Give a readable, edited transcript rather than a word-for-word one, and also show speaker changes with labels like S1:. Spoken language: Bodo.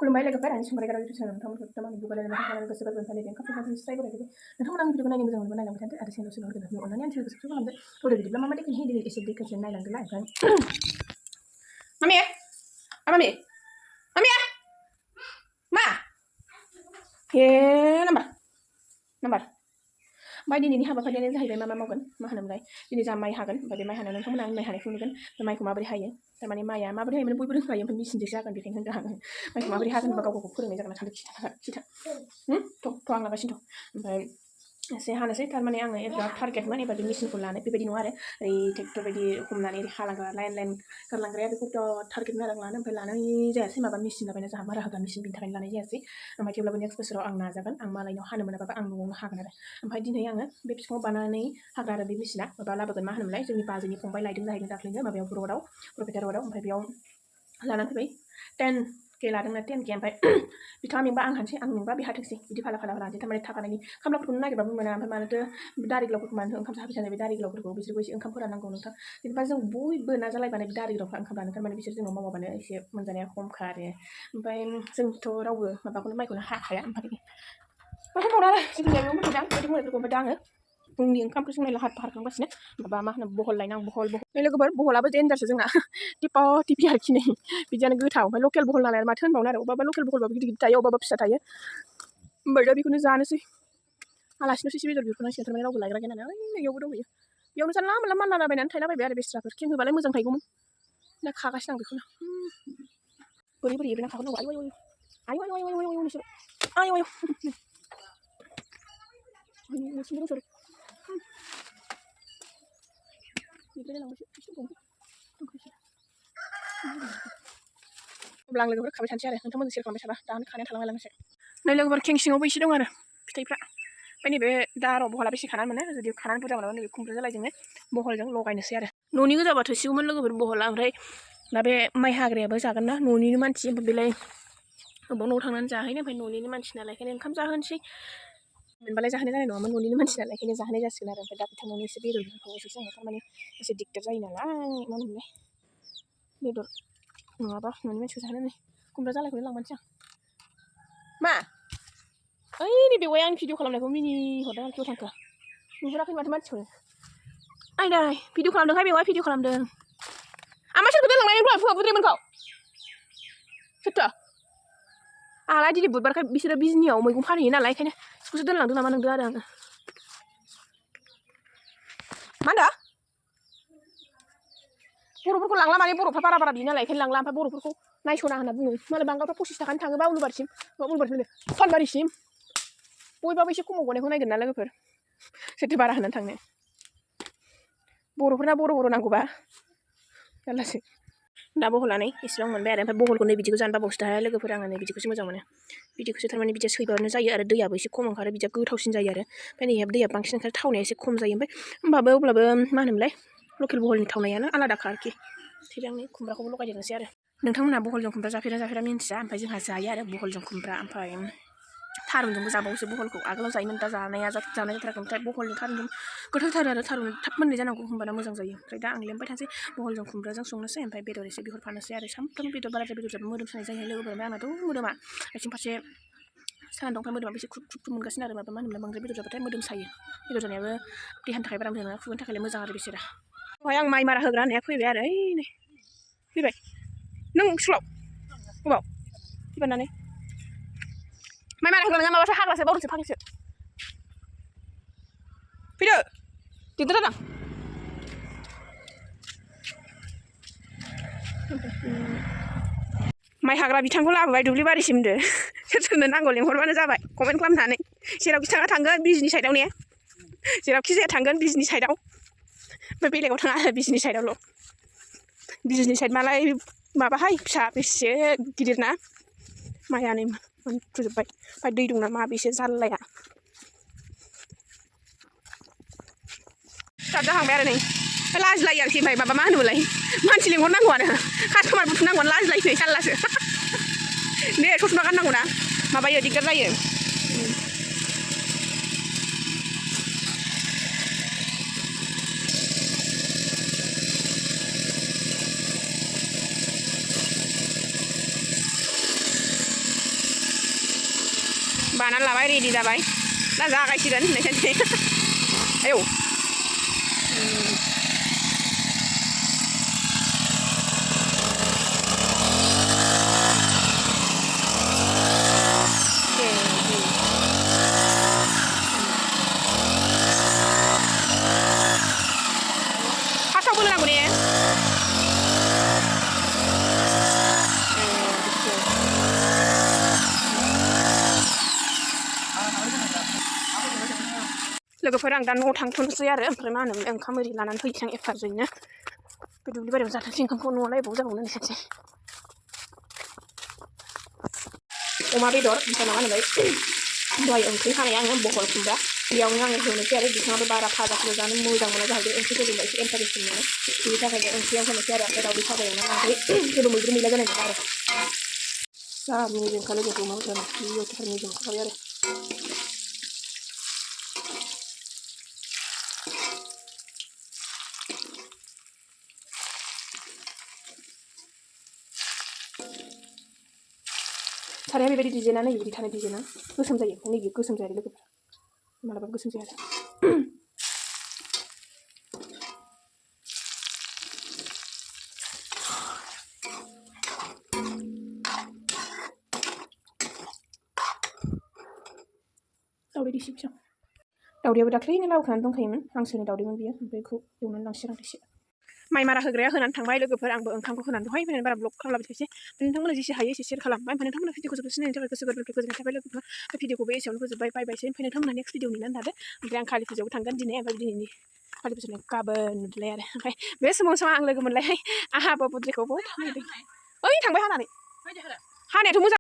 S1: खुलुमबाय लोगोफोर आंनि संग्राय गारां इउटुब चेनेल नोंथांमोनखौ दामानि बुगायलायनो थाखाय गोसो गोरबोनिफ्राय फालिदों खाफ्राखाफ्रि स्राय बरायदों नोंथांमोना आंनि भिडिअखौ नायनो मोजां मोनोबा नायलांबाय थादो आरो चेनेल सोलोंनो गोनां अननानै आंनि चेनेलखौ साबस्क्राइब खालामदो बड'आ बिदिब्ला मा देखो दिनै एसे देखोसे नायलांदोलाय ओमफ्राय मामि मामिया मा हे नाम्बार ओमफ्राय दिनैनि हाबाफारियानो जाहैबाय मा मावगोन मा होनोमोनलाय दिनै जा माइ हागोन ओमफ्राय बे माइ हानायाव नोंथांमोना आं माइ हानायखौ नुगोन बे माइखौ माबोरै हायो थारमाने माइया माबोरै हायो बयबो रोंखायो ओमफ्राय मेसिनजोंसो हागोन बेखायनो होनदों आङो माइखौ माबोरै हागोन होनबा गाव गावखौ फोरोंनाय जागोन सानदों खिथा थ' आं लागासिनो ओमफ्राय एसे हानोसै थारमाने आङो एबा टारगेटमोन एबा बे मेसिनखौ लानो बेबायदि नङा आरो ओरै ट्रेक्टर बायदि हमनानै हालांग्रा लाइन गारलांग्राया बेखौथ' टारगेट आरो लानो ओमफ्राय लानाय जायासै माबा मेसिन लाबायना जोंहा मारा होग्रा मेसिन बिनि थाखायनो लानाय जायासै ओमफ्राय थेवब्लाबो नेक्स्ट बोसोराव आं नाजागोन आं मालायनाव हानो मोनाबाबो आं न'आवनो हागोन आरो ओमफ्राय दिनै आङो बे बिफाङाव बानानै हाग्रा आरो बे मेसिना माबा लाबोगोन मा होनोमोनलाय जोंनि बाजैनि फंबाय लायदों जाहैदों दाख्लैनो माबायाव रडआव प्रफिटार रडआव ओमफ्राय बेयाव लानानै फैबाय 10K लादोंना 10K ओमफ्राय बिथाङा मेंबा आं हानोसै आं मेंबा बे हाथोंसै बिदि फाला लानोसै थारमाने थाखानायनि खामलाफोरखौनो नागिरबाबो मोना ओमफ्राय मानोथो दारि गोलावफोरखौ मानो ओंखाम जाहोफैसानो बे दारि गोलावफोरखौ बिसोरखौ एसे ओंखामफोरा नांगौ नोंथां जेनेबा जों बयबो नाजालायबानो बे दारि गोलावफ्रा ओंखाम लानो थारमाने बिसोर जोंनाव मावाबानो एसे मोनजानाया खमखा आरो ओमफ्राय जोंथ' रावबो माबाखौनो माइखौनो हाखाया ओमफ्राय मा होनबावनो आरो जोंनि गामियाव मोनथिदों बायदि बुंनायफोरखौ ओमफ्राय दा आङो फुंनि ओंखामखौ संनाय लाहार फाहार खालामगासिनो माबा मा होनो बहल लायनां बहल लोगोफोर बहलाबो देन्जारसो जोंना टिपा टिपि आरोखि नै बिदियानो गोथाव ओमफ्य लकेल बहल नालाय माथो होनबावनो आरो अबेबा लकेल बहलबाबो गिदिर गिदिर थायो अबेबा फिसा थायो ओमफ्राय दा बेखौनो जानोसै आलासिनोसो एसे बेदर बिहरनांसिगोन थारमाने रावबो लायग्रा गैया नालाय बेयावबो दंहैयो बेयावनो जानला मोनला मानलालाबायनानै थायलाबायबाय आरो बेस्राफोर खें होबालाय मोजां थायगौमोन दा खागासिनो आं बेखौनो बोरै बोरै नांखागौ आयु आयु आयु आयु आयु नोंसोर आयु आयु नोंसोर सरि अब्ला आं लोगोफोर खाबाय थानोसै आरो नोंथांमोनजों सेयार खालामबाय थाबा दानो खानाया थालांलायलांनोसै नै लोगोफोर खें सिङावबो एसे दं आरो फिथाइफ्रा ओमफ्राय नैबे दा र' बहला बेसे खानानै मोनो जुदि खानानै बुरजा मोनाबा नैबे खुमब्रा जालायजोंनो बहलजों लगायनोसै आरो न'नि गोजाबा थोसिगौमोन लोगोफोर बहला ओमफ्राय दा बे माइ हाग्रायाबो जागोन ना न'निनो मानसि ओमफ्राय बेलाय अबाव न'आव थांनानै जाहैनो ओमफ्राय न'निनो मानसि नालाय ओंखायनो ओंखाम जाहोनोसै मोनबालाय जाहोनाय जानाय नङामोन न'निनो मानसि नालाय ओंखायनो जाहोनाय जासिगोन आरो ओमफ्राय दा बिथांमोननि एसे बेदर बिहरबावोसै जोङो थारमाने एसे दिगदार जायो नालाय मा होनोमोनलाय बेदर नङाबा न'नि मानसिखौ जाहोनो नै खुमब्रा जालायखौनो लांबानोसै आं मा ओइ नै बेवाय आं भिडिअ खालामनायखौ मिनिहरदों आरोखि थांखो नुहुराखै माथो मानसिखौनो आयदाय भिडिअ खालामदोंहाय बेवाय भिडिअ खालामदों आमा सोरखौ दोनलांनाय नोंखौ फुवा बुद्रिमोनखौ सोरथो आंलाय दिनै बुधबारखाय बिसोरो बिजनियाव मैगं फानहैयो नालाय ओंखायनो बिसोरखौसो दोनलांदों नामा नंदों आरो आङो मा होनदों बर'फोरखौ लांला माने बर'फ्रा बारा बियो नालाय ओंखायनो लांला ओमफ्राय बर'फोरखौ नायस'ना होनना बुङो मालाय बांगालफ्रा 25 थाखानि थाङोबा उलुबारिसिम फानबारिसिम बयबाबो एसे खमाव गनायखौ नायगोन ना लोगोफोर सोरथो बारा होनानै थांनो बर'फोरना बर' नांगौबा जारलासो दा बहलानै इसेबां मोनबाय आरो ओमफ्राय बहलखौ नै बिदिखौ जानो बावसो दा लोगोफोर आङो नै बिदिखौसो मोजां मोनो बिदिखौसो थारमाने बिदिया सैबानो जायो आरो दैयाबो एसे खम ओंखारो बिदिया गोथावसिन जायो आरो ओमफ्राय नैहाय दैया बांसिन ओंखारो थावनाया एसे खम जायो ओमफ्राय अब्लाबो मा होनोमोनलाय लकेल बहलनि थावनायानो आलादाखा आरोखि थैलांनि खुमब्राखौबो लगायदेरनोसै आरो नोंथांमोनहा बहलजों खुमब्रा जाफेरा मिन्थिया ओमफ्राय जोंहा जायो आरो बहलजों खुमब्रा ओमफ्राय थारुनजोंबो जाबावोसो बहलखौ आगोलाव जायोमोन दा जानाय जाथाराखै ओमफ्राय बहलजों थारुनजों गोथावथार आरो थारुन थाब मोननाय जानांगौ होमबाना मोजां जायो ओमफ्राय दा आं लेमबाय थानोसै बहलजों खुमब्राजों संनोसै ओमफ्राय बेदर एसे बिहरफानोसै आरो सामफ्रामबो बेदर बाराद्राय बेदर जाबा मोदोम सानाय जायो लोगोफोर ओमफ्राय आंनाथ' मोदोमा आथिं फारसे साना दंफां मोदोमा एसे ख्रुब मोनगासिनो आरो माबा मा होनोमोनलाय बांद्राय बेदर जाबाथाय मोदोम सायो बेदर जानायाबो देहानि थाखाय बारा मोजां नङा खुगानि थाखायलाय मोजां आरो बिसोरा ओमफ्राय आं माइ मारा होग्रा होननाया फैबाय आरो ओइ नै फैबाय नों स्कुलाव अबाव फैबानानै माइ मारा होग्रा नङा माबासो हाग्रासो बावदोंसो फाग्लिसो फैदो दिगदार जादों माइ हाग्रा बिथांखौ लाबोबाय दुब्लि बारिसिम होनदो सोरनो नांगौ लेंहरबानो जाबाय कमेन्ट खालामनानै जेरावखि थाङा थांगोन बिजनि साइडआव ने जेरावखि जाया थांगोन बिजनि साइडआव ओमफ्राय बेलेगाव थाङा आरो बिजनि साइडआवल' बिजनि साइड मालाय माबाहाय फिसा बेसे गिदिर ना माइआनो मोनफ्रुजोब्बाय ओमफ्राय दै दं नामा बेसो जारलाया स्टार्ट जाहांबाय आरो नै लाजिलायो आरोखि ओमफ्राय माबा मा होनोमोनलाय मानसि लिंहरनांगौआनो कास्टमार बुथुमनांगौआनो लाजिलायो जारलासो दे ससमा गाननांगौ ना माबायो दिगदार जायो बानानै लाबाय रेडि जाबाय दा जागायसिगोन होननायसै आयौ फार्स्टआव बोलोनांगौ ने लोगोफोर आं दा न'आव थांथ'नोसै आरो ओमफ्राय मा होनोमोन ओंखाम ओरि लानानै फैनोसै आं एफार्टजोंनो बे दुब्लि बारियाव जाथोंसै ओंखामखौ न'आव लायबाव जाबावनो होनोसै अमा बेदर ओमफ्राय मा होनोमोन दहाय ओंख्रि हानाय आङो बहल खुमब्रा बेयावनो आङो होनोसै आरो बिथाङाबो बारा फाजाफोर जानो मोजां मोना जाहैदों ओंख्रिफोरजोंबो एसे इन्टारेस्टिं मोनो बिनि थाखायनो ओंख्रियाव होनोसै आरो ओमफ्राय दावदै फाजायावनो ओमफ्राय जेबो मैद्रु मैला जानाय नङा आरो जा मेजेमखा लोगोखौ अमा बेदर बेयावथार मेजेम ओंखारबाय आरो साराया बेबायदि डिजाइना नै बिदि थानाय डिजाइना गोसोम जायो नैबे गोसोम जायो लोगोफोर मालाबा गोसोम जाया दावदै दैसे फिसा दावदैयाबो दाख्लैनो लाबोखानानै दंखायोमोन हांसोनि दावदैमोन बियो ओमफ्राय बेखौ एवनानै लांसिगोन आं एसे माइ मारा होग्राया होनानै थांबाय लोगोफोर आंबो ओंखामखौ होनानै दहाय फैनानै बारा ब्लग खालामलाबाय थायोसै नोंथांमोना जेसे हायो एसे शेयार खालाम ओमफ्राय नोंथांमोना भिडिअखौ जोबोद सिनायनायनि थाखाय गोसो गोरबोनिफ्राय गोजोननाय थाबाय लोगोफोर बे भिडिअखौबो एसेयावनो फोजोब्बाय बायबायसै ओमफ्राय नोंथांमोना नेक्स्ट भिडिअ नेनानै थादो ओमफ्राय आं कालि फुजायावबो थांगोन दिनै ओमफ्राय दिनैनि कालि फुजायाव गाबोन नुदोलाय आरो ओमफ्राय बे समाव आं लोगो मोनलायहाय आहा बाबुद्रेखौबो ओइ थांबाय हानानै हानायाथ' मोजां